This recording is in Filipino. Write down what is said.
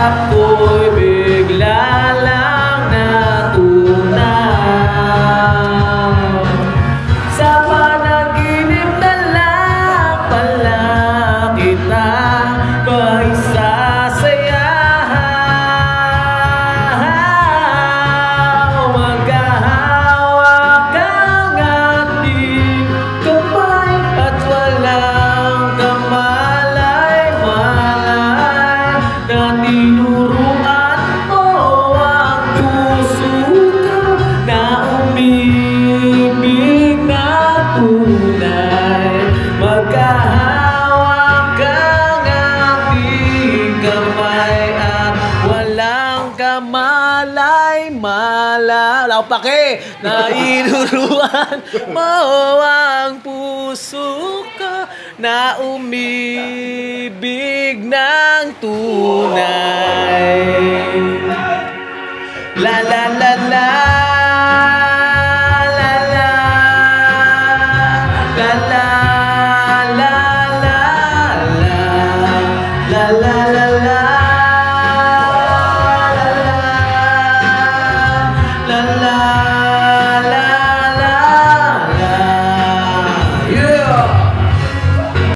ako'y bigla lang natunaw. Sa panaginip na lang pala kita maisasayaw. Maghahawak ang ating kamay at walang kamalay-malay na tinuruan mo ang puso ko na umibig na tunay. Magkahawak ang ating kamay at walang kamalay-malay. Wala ko pake! Na inuruan mo ang puso ko na umibig ng tunay. La la la la.